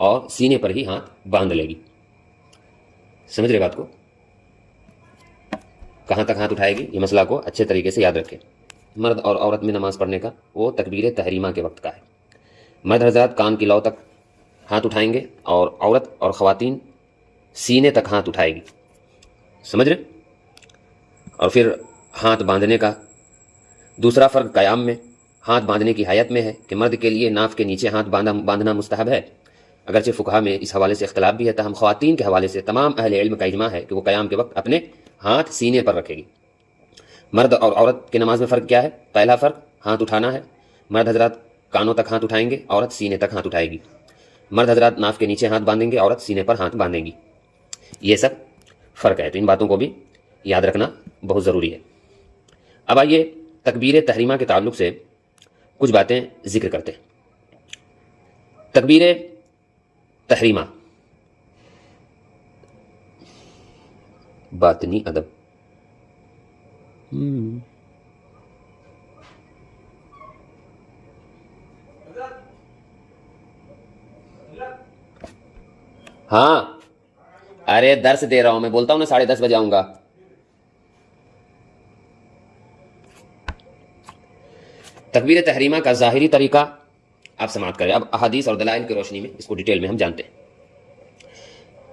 اور سینے پر ہی ہاتھ باندھ لے گی. سمجھ رہے بات کو؟ کہاں تک ہاتھ اٹھائے گی یہ مسئلہ کو اچھے طریقے سے یاد رکھیں. مرد اور عورت میں نماز پڑھنے کا وہ تکبیر تحریمہ کے وقت کا ہے. مرد حضرات کان کی لو تک ہاتھ اٹھائیں گے اور عورت اور خواتین سینے تک ہاتھ اٹھائے گی. سمجھ رہے؟ اور پھر ہاتھ باندھنے کا دوسرا فرق قیام میں ہاتھ باندھنے کی حیت میں ہے کہ مرد کے لیے ناف کے نیچے ہاتھ باندھنا مستحب ہے. اگرچہ فقہا میں اس حوالے سے اختلاف بھی ہے، تاہم خواتین کے حوالے سے تمام اہل علم کا اجماع ہے کہ وہ قیام کے وقت اپنے ہاتھ سینے پر رکھے گی. مرد اور عورت کی نماز میں فرق کیا ہے؟ پہلا فرق ہاتھ اٹھانا ہے. مرد حضرات کانوں تک ہاتھ اٹھائیں گے، عورت سینے تک ہاتھ اٹھائے گی. مرد حضرات ناف کے نیچے ہاتھ باندھیں گے، عورت سینے پر ہاتھ باندھیں گی. یہ سب فرق ہے، تو ان باتوں کو بھی یاد رکھنا بہت ضروری ہے. اب آئیے تکبیر تحریمہ کے تعلق سے کچھ باتیں ذکر کرتے ہیں. تکبیر تحریمہ باطنی ادب. ہاں ارے درس دے رہا ہوں، میں بولتا ہوں نا 10:30 بجے آؤں گا. تکبیر تحریمہ کا ظاہری طریقہ آپ سماعت کریں. اب احادیث اور دلائل کی روشنی میں اس کو ڈیٹیل میں ہم جانتے ہیں.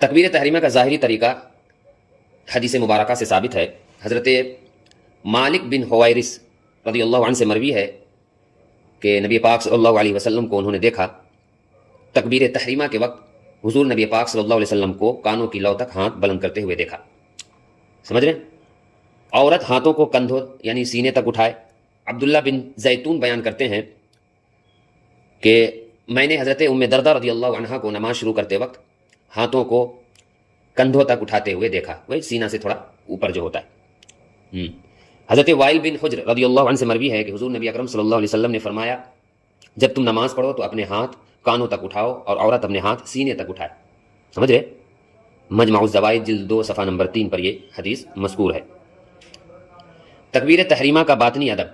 تکبیر تحریمہ کا ظاہری طریقہ حدیث مبارکہ سے ثابت ہے. حضرت مالک بن حویرث رضی اللہ عنہ سے مروی ہے کہ نبی پاک صلی اللہ علیہ وسلم کو انہوں نے دیکھا تکبیر تحریمہ کے وقت. حضور نبی پاک صلی اللہ علیہ وسلم کو کانوں کی لو تک ہاتھ بلند کرتے ہوئے دیکھا. سمجھ رہے ہیں؟ عورت ہاتھوں کو کندھوں یعنی سینے تک اٹھائے. عبداللہ بن زیتون بیان کرتے ہیں کہ میں نے حضرت ام دردہ رضی اللہ عنہا کو نماز شروع کرتے وقت ہاتھوں کو کندھوں تک اٹھاتے ہوئے دیکھا. وہی سینہ سے تھوڑا اوپر جو ہوتا ہے. حضرت وائل بن حجر رضی اللہ عنہ سے مروی ہے کہ حضور نبی اکرم صلی اللہ علیہ وسلم نے فرمایا جب تم نماز پڑھو تو اپنے ہاتھ کانوں تک اٹھاؤ اور عورت اپنے ہاتھ سینے تک اٹھائے. سمجھ رہے؟ مجمع الزوائد جلد 2 صفحہ نمبر 3 پر یہ حدیث مذکور ہے. تکبیر تحریمہ کا باطنی ادب.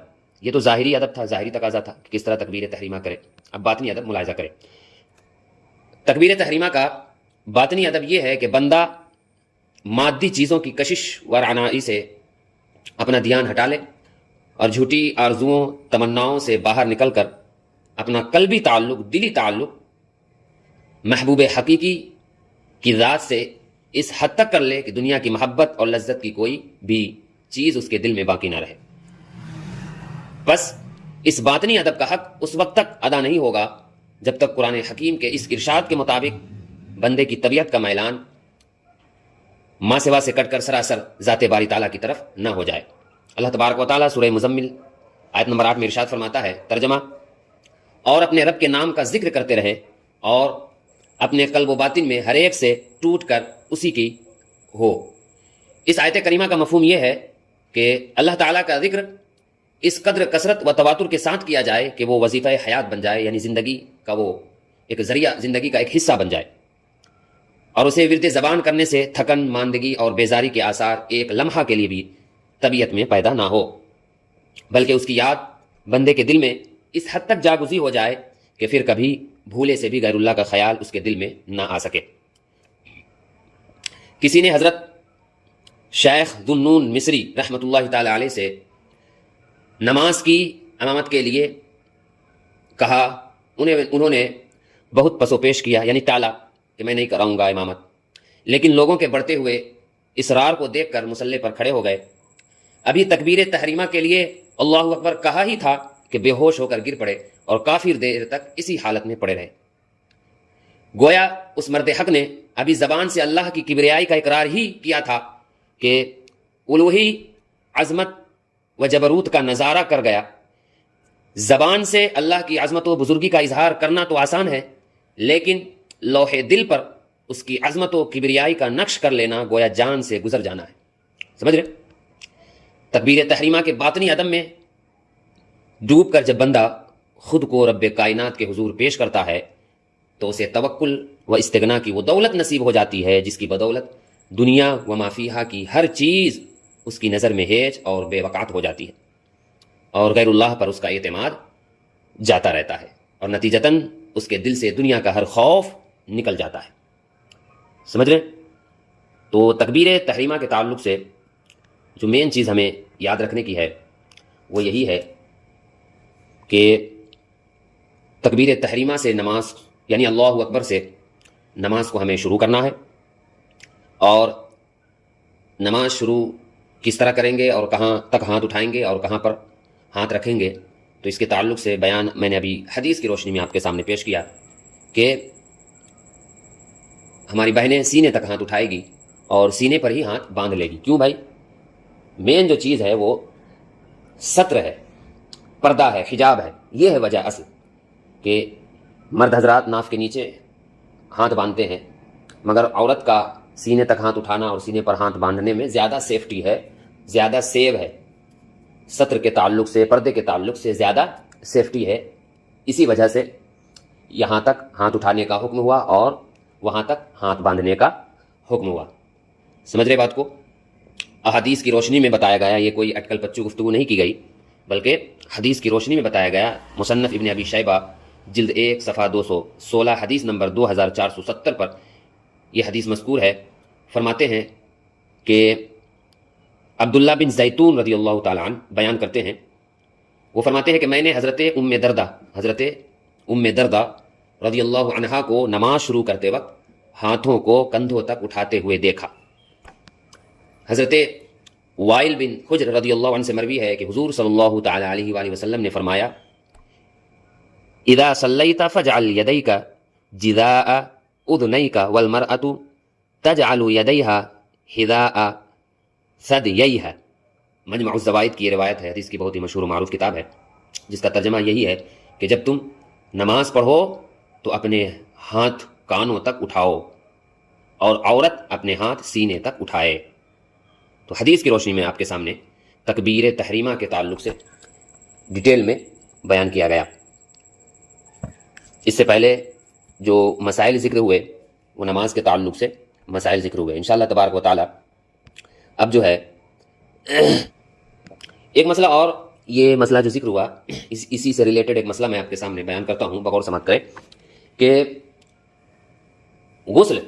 یہ تو ظاہری ادب تھا، ظاہری تقاضا تھا کہ کس طرح تکبیر تحریمہ کرے. اب باطنی ادب ملاحظہ کرے. تکبیر تحریمہ کا باطنی ادب یہ ہے کہ بندہ مادی چیزوں کی کشش و رعنائی سے اپنا دھیان ہٹا لے اور جھوٹی آرزوؤں تمناؤں سے باہر نکل کر اپنا قلبی تعلق، دلی تعلق محبوب حقیقی کی ذات سے اس حد تک کر لے کہ دنیا کی محبت اور لذت کی کوئی بھی چیز اس کے دل میں باقی نہ رہے. بس اس باطنی ادب کا حق اس وقت تک ادا نہیں ہوگا جب تک قرآن حکیم کے اس ارشاد کے مطابق بندے کی طبیعت کا میلان ماں سوا سے کٹ کر سراسر ذات باری تعالیٰ کی طرف نہ ہو جائے. اللہ تبارک و تعالیٰ سورہ مزمل آیت نمبر 8 میں ارشاد فرماتا ہے، ترجمہ، اور اپنے رب کے نام کا ذکر کرتے رہے اور اپنے قلب و باطن میں ہر ایک سے ٹوٹ کر اسی کی ہو. اس آیت کریمہ کا مفہوم یہ ہے کہ اللہ تعالیٰ کا ذکر اس قدر کثرت و تواتر کے ساتھ کیا جائے کہ وہ وظیفہ حیات بن جائے، یعنی زندگی کا وہ ایک ذریعہ، زندگی کا ایک حصہ بن جائے، اور اسے ورد زبان کرنے سے تھکن، ماندگی اور بیزاری کے آثار ایک لمحہ کے لیے بھی طبیعت میں پیدا نہ ہو، بلکہ اس کی یاد بندے کے دل میں اس حد تک جاگزی ہو جائے کہ پھر کبھی بھولے سے بھی غیر اللہ کا خیال اس کے دل میں نہ آ سکے. کسی نے حضرت شیخ ذو النون مصری رحمۃ اللہ تعالی علیہ سے نماز کی امامت کے لیے کہا. انہوں نے بہت پس و پیش کیا، یعنی ٹالا کہ میں نہیں کراؤں گا امامت، لیکن لوگوں کے بڑھتے ہوئے اصرار کو دیکھ کر مصلی پر کھڑے ہو گئے. ابھی تکبیر تحریمہ کے لیے اللہ اکبر کہا ہی تھا کہ بے ہوش ہو کر گر پڑے اور کافی دیر تک اسی حالت میں پڑے رہے. گویا اس مرد حق نے ابھی زبان سے اللہ کی کبریائی کا اقرار ہی کیا تھا کہ الوہی عظمت و جبروت کا نظارہ کر گیا. زبان سے اللہ کی عظمت و بزرگی کا اظہار کرنا تو آسان ہے، لیکن لوح دل پر اس کی عظمت و کبریائی کا نقش کر لینا گویا جان سے گزر جانا ہے. سمجھ رہے؟ تکبیر تحریمہ کے باطنی ادب میں ڈوب کر جب بندہ خود کو رب کائنات کے حضور پیش کرتا ہے تو اسے توکل و استغنا کی وہ دولت نصیب ہو جاتی ہے جس کی بدولت دنیا و ما فیہا کی ہر چیز اس کی نظر میں ہیج اور بے وقعت ہو جاتی ہے، اور غیر اللہ پر اس کا اعتماد جاتا رہتا ہے، اور نتیجتاً اس کے دل سے دنیا کا ہر خوف نکل جاتا ہے۔ سمجھ رہے ہیں؟ تو تکبیر تحریمہ کے تعلق سے جو مین چیز ہمیں یاد رکھنے کی ہے وہ یہی ہے کہ تکبیر تحریمہ سے نماز یعنی اللہ اکبر سے نماز کو ہمیں شروع کرنا ہے، اور نماز شروع کس طرح کریں گے اور کہاں تک ہاتھ اٹھائیں گے اور کہاں پر ہاتھ رکھیں گے، تو اس کے تعلق سے بیان میں نے ابھی حدیث کی روشنی میں آپ کے سامنے پیش کیا کہ ہماری بہنیں سینے تک ہاتھ اٹھائے گی اور سینے پر ہی ہاتھ باندھ لے گی۔ کیوں بھائی؟ مین جو چیز ہے وہ ستر ہے، پردہ ہے، حجاب ہے۔ یہ ہے وجہ اصل کہ مرد حضرات ناف کے نیچے ہاتھ باندھتے ہیں، مگر عورت کا سینے تک ہاتھ اٹھانا اور سینے پر ہاتھ باندھنے میں زیادہ سیفٹی ہے، زیادہ سیو ہے، ستر کے تعلق سے، پردے کے تعلق سے زیادہ سیفٹی ہے۔ اسی وجہ سے یہاں تک ہاتھ اٹھانے کا حکم ہوا اور وہاں تک ہاتھ باندھنے کا حکم ہوا۔ سمجھ رہے بات کو؟ احادیث کی روشنی میں بتایا گیا، یہ کوئی اٹکل پچو گفتگو نہیں کی گئی، بلکہ حدیث کی روشنی میں بتایا گیا۔ مصنف ابن ابی شیبہ جلد 1 صفحہ 216 حدیث نمبر 2470 پر یہ حدیث مذکور ہے۔ فرماتے ہیں کہ عبداللہ بن زیتون رضی اللہ تعالیٰ عنہ بیان کرتے ہیں، وہ فرماتے ہیں کہ میں نے حضرت ام دردہ رضی اللہ عنہا کو نماز شروع کرتے وقت ہاتھوں کو کندھوں تک اٹھاتے ہوئے دیکھا۔ حضرت وائل بن حجر رضی اللہ عنہ سے مروی ہے کہ حضور صلی اللہ تعالی علیہ وآلہ وسلم نے فرمایا، اذا صلیت فاجعل یدیک جذاء اذنیک والمرأة تجعل یدیہا حذاء ثدییہا۔ مجمع الزوائد کی یہ روایت ہے، حدیث کی بہت ہی مشہور و معروف کتاب ہے، جس کا ترجمہ یہی ہے کہ جب تم نماز پڑھو تو اپنے ہاتھ کانوں تک اٹھاؤ اور عورت اپنے ہاتھ سینے تک اٹھائے۔ تو حدیث کی روشنی میں آپ کے سامنے تکبیر تحریمہ کے تعلق سے ڈیٹیل میں بیان کیا گیا۔ اس سے پہلے جو مسائل ذکر ہوئے وہ نماز کے تعلق سے مسائل ذکر ہوئے۔ انشاءاللہ تبارک و تعالی اب جو ہے ایک مسئلہ، اور یہ مسئلہ جو ذکر ہوا اسی سے ریلیٹڈ ایک مسئلہ میں آپ کے سامنے بیان کرتا ہوں، بغور سماعت کریں کہ غسل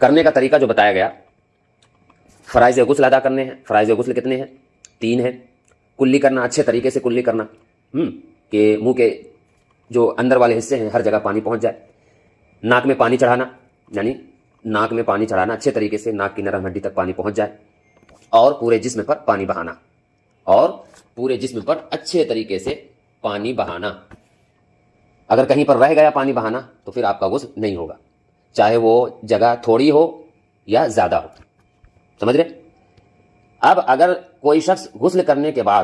کرنے کا طریقہ جو بتایا گیا، فرائض غسل ادا کرنے ہیں۔ فرائض غسل کتنے ہیں؟ 3 ہیں۔ کلی کرنا، اچھے طریقے سے کلی کرنا، کہ منہ کے جو اندر والے حصے ہیں ہر جگہ پانی پہنچ جائے۔ ناک میں پانی چڑھانا، یعنی ناک میں پانی چڑھانا اچھے طریقے سے، ناک کی نرم ہڈی تک پانی پہنچ جائے، اور پورے جسم پر پانی بہانا، اور پورے جسم پر اچھے طریقے سے پانی بہانا۔ اگر کہیں پر رہ گیا پانی بہانا تو پھر آپ کا غسل نہیں ہوگا، چاہے وہ جگہ تھوڑی ہو یا زیادہ ہو۔ سمجھ رہے؟ اب اگر کوئی شخص غسل کرنے کے بعد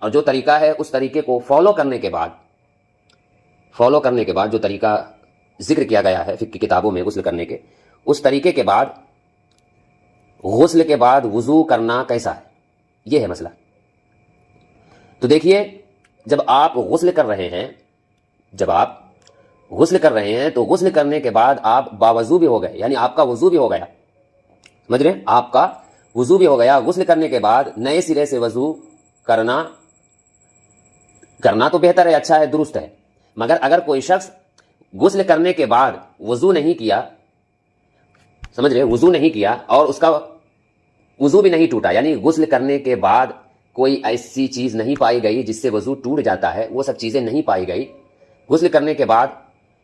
اور جو طریقہ ہے اس طریقے کو فالو کرنے کے بعد جو طریقہ ذکر کیا گیا ہے فقہ کی کتابوں میں غسل کرنے کے، اس طریقے کے بعد غسل کے بعد وضو کرنا کیسا ہے، یہ ہے مسئلہ۔ تو دیکھیے، جب آپ غسل کر رہے ہیں تو غسل کرنے کے بعد آپ باوضو بھی ہو گئے، یعنی آپ کا وضو بھی ہو گیا۔ سمجھ رہے ہیں؟ آپ کا وضو بھی ہو گیا۔ غسل کرنے کے بعد نئے سرے سے وضو کرنا تو بہتر ہے، اچھا ہے، درست ہے۔ مگر اگر کوئی شخص غسل کرنے کے بعد وضو نہیں کیا، سمجھ رہے، وضو نہیں کیا اور اس کا وضو بھی نہیں ٹوٹا، یعنی غسل کرنے کے بعد کوئی ایسی چیز نہیں پائی گئی جس سے وضو ٹوٹ جاتا ہے، وہ سب چیزیں نہیں پائی گئی، غسل کرنے کے بعد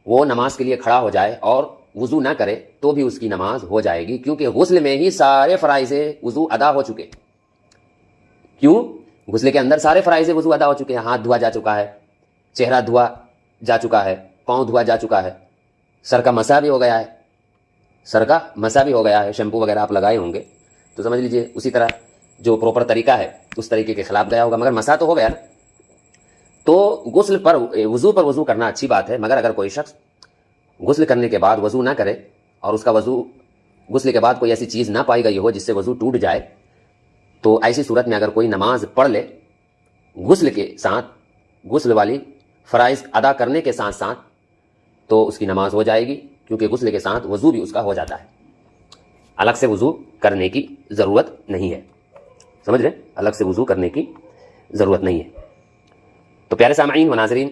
وہ نماز کے لیے کھڑا ہو جائے اور وضو نہ کرے تو بھی اس کی نماز ہو جائے گی، کیونکہ غسل میں ہی سارے فرائض وضو ادا ہو چکے۔ کیوں؟ غسل کے اندر سارے فرائض وضو ادا ہو چکے ہیں، ہاتھ دھوا جا چکا ہے، چہرہ دھوا جا چکا ہے، پاؤں دھوا جا چکا ہے، سر کا مسح بھی ہو گیا ہے، شیمپو وغیرہ آپ لگائے ہوں گے تو سمجھ لیجئے اسی طرح جو پروپر طریقہ ہے اس طریقے کے خلاف گیا ہوگا، مگر مسح تو ہو گیا نا۔ تو وضو کرنا اچھی بات ہے، مگر اگر کوئی شخص غسل کرنے کے بعد وضو نہ کرے اور اس کا غسل کے بعد کوئی ایسی چیز نہ پائی گئی ہو جس سے وضو ٹوٹ جائے، تو ایسی صورت میں اگر کوئی نماز پڑھ لے غسل والی فرائض ادا کرنے کے ساتھ ساتھ، تو اس کی نماز ہو جائے گی، کیونکہ غسل کے ساتھ وضو بھی اس کا ہو جاتا ہے۔ الگ سے وضو کرنے کی ضرورت نہیں ہے، سمجھ رہے؟ الگ سے وضو کرنے کی ضرورت نہیں ہے۔ تو پیارے سامعین و ناظرین،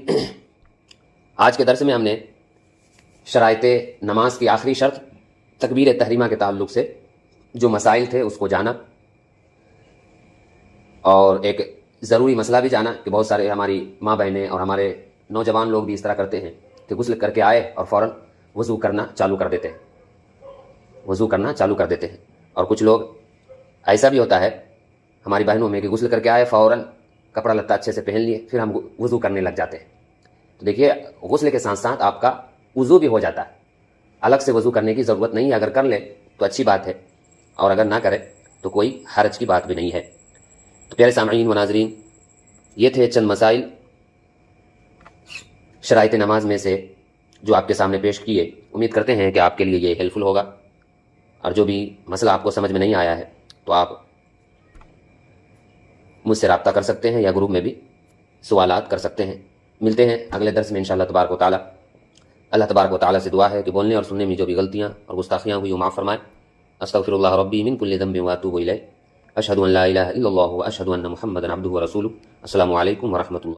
آج کے درس میں ہم نے شرائط نماز کی آخری شرط تکبیر تحریمہ کے تعلق سے جو مسائل تھے اس کو جانا، اور ایک ضروری مسئلہ بھی جانا کہ بہت سارے ہماری ماں بہنیں اور ہمارے نوجوان لوگ بھی اس طرح کرتے ہیں کہ غسل کر کے آئے اور فوراً وضو کرنا چالو کر دیتے ہیں، اور کچھ لوگ ایسا بھی ہوتا ہے ہماری بہنوں میں کہ غسل کر کے آئے فوراً کپڑا لتا اچھے سے پہن لیے، پھر ہم وضو کرنے لگ جاتے ہیں۔ تو دیکھیے، غسل کے ساتھ ساتھ آپ کا وضو بھی ہو جاتا ہے، الگ سے وضو کرنے کی ضرورت نہیں ہے۔ اگر کر لے تو اچھی بات ہے، اور اگر نہ کرے تو کوئی حرج کی بات بھی نہیں ہے۔ تو پیارے سامعین و ناظرین، یہ تھے چند مسائل شرائط نماز میں سے جو آپ کے سامنے پیش کیے۔ امید کرتے ہیں کہ آپ کے لیے یہ ہیلپ فل ہوگا، اور جو بھی مسئلہ آپ کو سمجھ میں نہیں آیا ہے تو آپ مجھ سے رابطہ کر سکتے ہیں یا گروپ میں بھی سوالات کر سکتے ہیں۔ ملتے ہیں اگلے درس میں انشاءاللہ تبارک و تعالی۔ اللہ تبارک و تعالی سے دعا ہے کہ بولنے اور سننے میں جو بھی غلطیاں اور گستاخیاں ہوئی وہ معاف فرمائے۔ استغفر اللہ ربی من کل ذنب واتوب الیہ، اشہد ان لا الہ الا اللہ واشہد ان محمدا عبدہ ورسولہ۔ السلام علیکم ورحمۃ اللہ۔